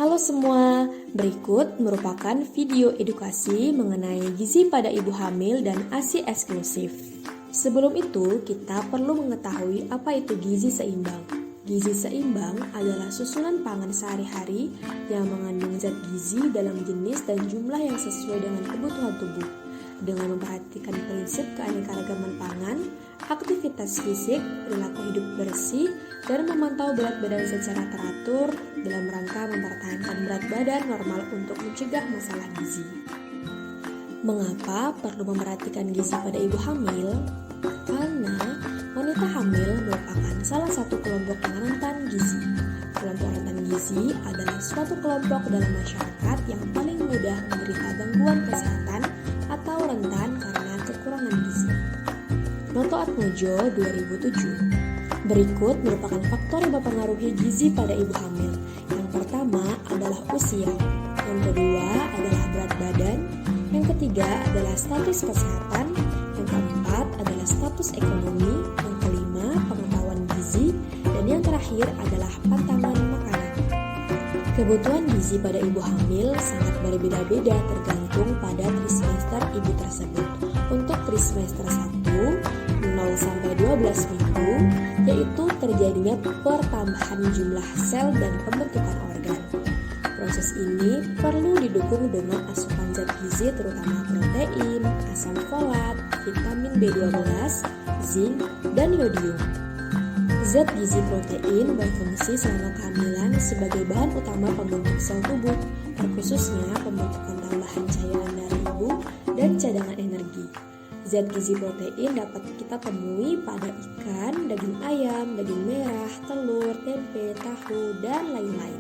Halo semua, berikut merupakan video edukasi mengenai gizi pada ibu hamil dan ASI eksklusif. Sebelum itu, kita perlu mengetahui apa itu gizi seimbang. Gizi seimbang adalah susunan pangan sehari-hari yang mengandung zat gizi dalam jenis dan jumlah yang sesuai dengan kebutuhan tubuh. Dengan memperhatikan prinsip keanekaragaman pangan, aktivitas fisik, perilaku hidup bersih, dan memantau berat badan secara teratur dalam rangka mempertahankan berat badan normal untuk mencegah masalah gizi. Mengapa perlu memperhatikan gizi pada ibu hamil? Karena wanita hamil merupakan salah satu kelompok yang rentan gizi. Kelompok rentan gizi adalah suatu kelompok dalam masyarakat yang paling mudah menderita gangguan kesehatan atau rentan karena kekurangan gizi. Noto Atmojo 2007. Berikut merupakan faktor yang mempengaruhi gizi pada ibu hamil. Yang pertama adalah usia, yang kedua adalah berat badan, yang ketiga adalah status kesehatan, yang keempat adalah status ekonomi, yang kelima pengetahuan gizi, dan yang terakhir adalah pantangan makanan. Kebutuhan gizi pada ibu hamil sangat berbeda-beda tergantung pada trimester ibu tersebut. Untuk trimester 1, 0-12 minggu, yaitu terjadinya pertambahan jumlah sel dan pembentukan organ. Proses ini perlu didukung dengan asupan zat gizi terutama protein, asam folat, vitamin B12, zinc, dan yodium. Zat gizi protein berfungsi selama kehamilan sebagai bahan utama pembentuk sel tubuh, terkhususnya pembentukan tambahan cairan darah ibu dan cadangan energi. Zat gizi protein dapat kita temui pada ikan, daging ayam, daging merah, telur, tempe, tahu, dan lain-lain.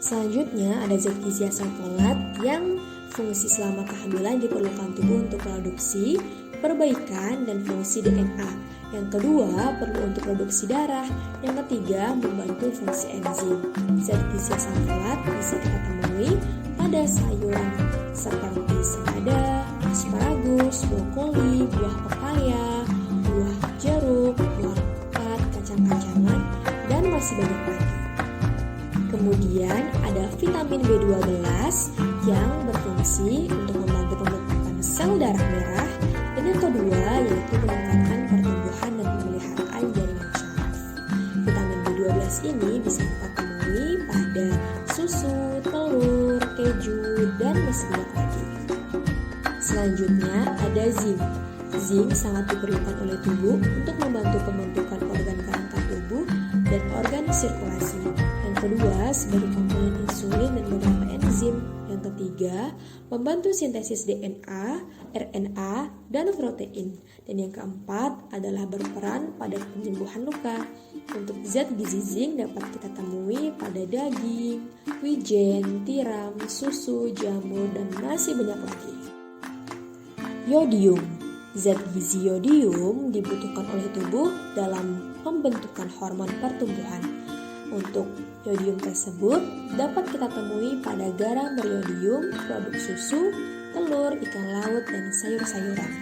Selanjutnya ada zat gizi asam folat yang fungsi selama kehamilan diperlukan tubuh untuk produksi, perbaikan, dan fungsi DNA. Yang kedua perlu untuk produksi darah. Yang ketiga membantu fungsi enzim. Zat gizi asam folat bisa kita temui pada sayuran seperti selada, asparagus, brokoli, buah pepaya, buah jeruk, buah alpukat, kacang-kacangan, dan masih banyak lagi. Kemudian ada vitamin B12 yang berfungsi untuk membantu pembentukan sel darah merah, dan yang kedua yaitu meningkatkan pertumbuhan dan pemeliharaan jaringan syaraf. Vitamin B12 ini bisa kita temui pada susu, telur, keju, dan masih banyak lagi. Selanjutnya ada zinc. Zinc sangat diperlukan oleh tubuh untuk membantu pembentukan organ kerangka tubuh dan organ sirkulasi. Yang kedua sebagai komponen insulin dan beberapa enzim. Yang ketiga membantu sintesis DNA, RNA, dan protein. Dan yang keempat adalah berperan pada penyembuhan luka. Untuk zat gizi zinc dapat kita temui pada daging, wijen, tiram, susu, jamur, dan masih banyak lagi. Yodium. Zat gizi yodium dibutuhkan oleh tubuh dalam pembentukan hormon pertumbuhan. Untuk yodium tersebut dapat kita temui pada garam beriodium, produk susu, telur, ikan laut, dan sayur-sayuran.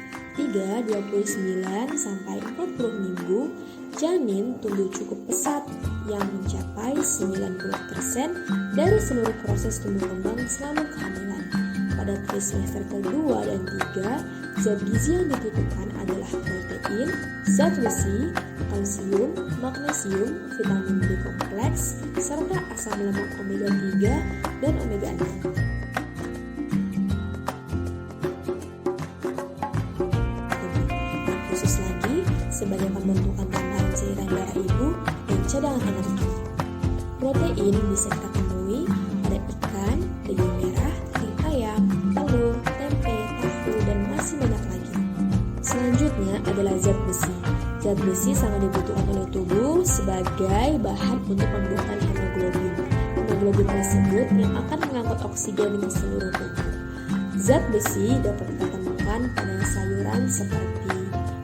29-40 minggu, janin tumbuh cukup pesat yang mencapai 90% dari seluruh proses tumbuh kembang selama kehamilan. Pada trimester kedua dan 3, zat gizi yang dibutuhkan adalah protein, zat besi, kalsium, magnesium, vitamin B kompleks, serta asam lemak omega 3 dan omega 6. Khusus lagi sebagai pembentukan tambahan cairan darah ibu dan cadangan energi. Protein bisa kita temui pada ikan, daging merah, daging ayam, telur, tempe, tahu, dan masih banyak lagi. Selanjutnya adalah zat besi. Zat besi sangat dibutuhkan oleh tubuh sebagai bahan untuk pembentukan hemoglobin. Hemoglobin tersebut yang akan mengangkut oksigen ke seluruh tubuh. Zat besi dapat kita temukan pada sayuran seperti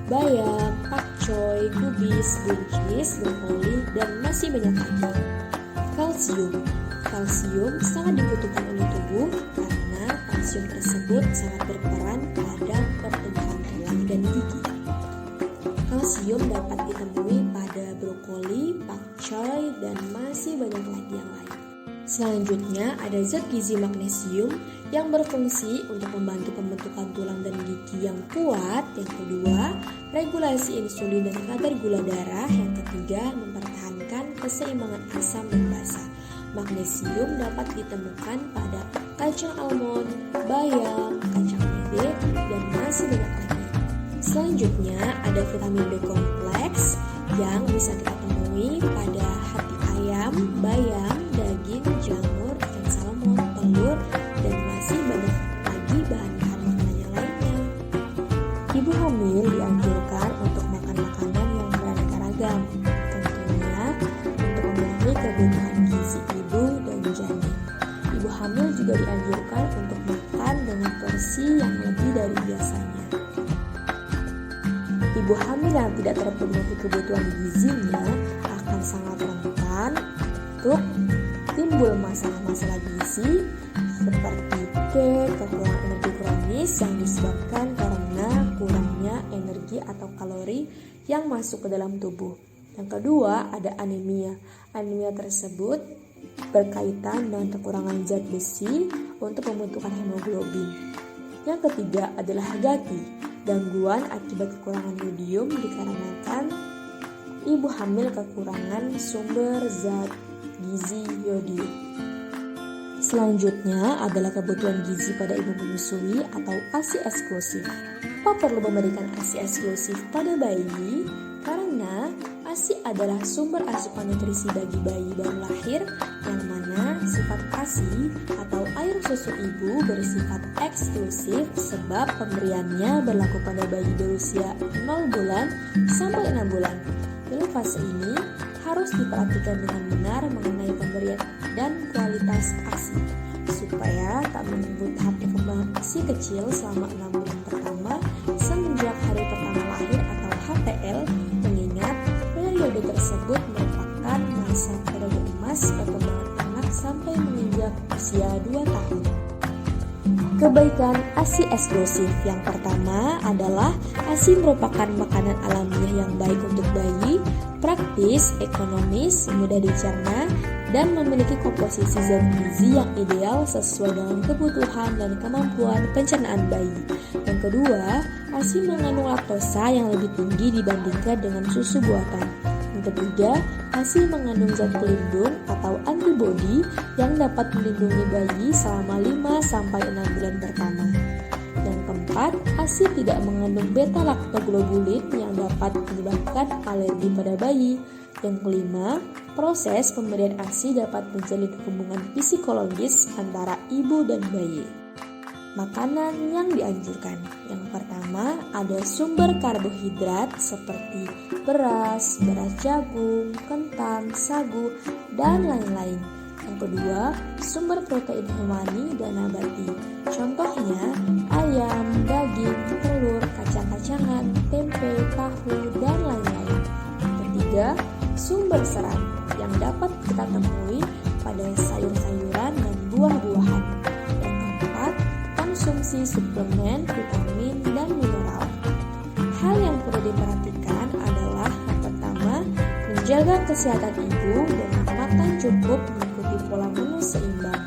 bayam, pakcoy, kubis, buncis, brokoli, dan masih banyak lagi. Kalsium. Kalsium sangat dibutuhkan oleh tubuh karena kalsium tersebut sangat berperan pada pertumbuhan tulang dan gigi. Kalsium dapat ditemui pada brokoli, pakcoy, dan masih banyak lagi yang lain. Selanjutnya ada zat gizi magnesium yang berfungsi untuk membantu pembentukan tulang dan gigi yang kuat. Yang kedua, regulasi insulin dan kadar gula darah. Yang ketiga, mempertahankan keseimbangan asam dan basa. Magnesium dapat ditemukan pada kacang almond, bayam, kacang mede, dan masih banyak lagi. Selanjutnya ada vitamin B kompleks yang bisa kita temui pada hati ayam, bayam, daging, jamur, ikan salmon, telur, dan masih banyak lagi bahan-bahan makanan yang lainnya. Ibu hamil dianjurkan untuk makan makanan yang beraneka ragam, tentunya untuk memenuhi kebutuhan gizi ibu dan janin. Ibu hamil juga dianjurkan untuk makan dengan porsi yang lebih dari biasanya. Ibu hamil yang tidak terpenuhi kebutuhan gizinya akan sangat rentan untuk timbul masalah-masalah gizi seperti kekurangan energi kronis yang disebabkan karena kurangnya energi atau kalori yang masuk ke dalam tubuh. Yang kedua ada anemia. Anemia tersebut berkaitan dengan kekurangan zat besi untuk pembentukan hemoglobin. Yang ketiga adalah gati, gangguan akibat kekurangan yodium dikarenakan ibu hamil kekurangan sumber zat gizi yodium. Selanjutnya adalah kebutuhan gizi pada ibu menyusui atau ASI eksklusif. Apa perlu memberikan ASI eksklusif pada bayi? Karena ASI adalah sumber asupan nutrisi bagi bayi baru lahir yang mana sifat ASI atau air susu ibu bersifat eksklusif sebab pemberiannya berlaku pada bayi berusia 0 bulan sampai 6 bulan. Dalam fase ini harus diperhatikan dengan benar mengenai pemberian dan kualitas ASI supaya tak mengganggu tahap perkembangan ASI kecil selama 6 bulan pertama semenjak hari pertama lahir atau HPL, mengingat periode tersebut merupakan masa periode emas perkembangan anak sampai menginjak usia 2 tahun. Kebaikan ASI eksklusif yang pertama adalah ASI merupakan makanan alamiah yang baik untuk bayi, praktis, ekonomis, mudah dicerna, dan memiliki komposisi zat gizi yang ideal sesuai dengan kebutuhan dan kemampuan pencernaan bayi. Yang kedua, ASI mengandung laktosa yang lebih tinggi dibandingkan dengan susu buatan. Yang ketiga, ASI mengandung zat pelindung atau antibodi yang dapat melindungi bayi selama 5-6 bulan pertama. Yang keempat, ASI tidak mengandung beta-laktoglobulin yang dapat menyebabkan alergi pada bayi. Yang kelima, proses pemberian ASI dapat menjalin hubungan psikologis antara ibu dan bayi. Makanan yang dianjurkan. Yang pertama ada sumber karbohidrat seperti beras jagung, kentang, sagu, dan lain-lain. Yang kedua, sumber protein hewani dan nabati. Contohnya ayam, daging, telur, kacang-kacangan, tempe, tahu, dan lain-lain. Yang ketiga, sumber serat yang dapat kita temui pada sayur-sayuran dan buah-buahan. Yang keempat, konsumsi suplemen, vitamin, dan mineral. Hal yang perlu diperhatikan adalah yang pertama, menjaga kesehatan ibu dengan makan cukup mengikuti pola menu seimbang.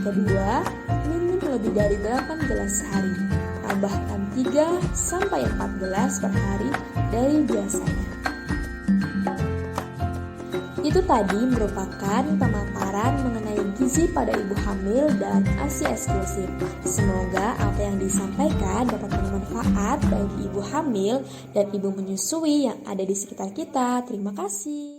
Kedua, minum lebih dari 8 gelas sehari, tambahkan 3-4 gelas per hari dari biasanya. Itu tadi merupakan pemaparan mengenai gizi pada ibu hamil dan ASI eksklusif. Semoga apa yang disampaikan dapat bermanfaat bagi ibu hamil dan ibu menyusui yang ada di sekitar kita. Terima kasih.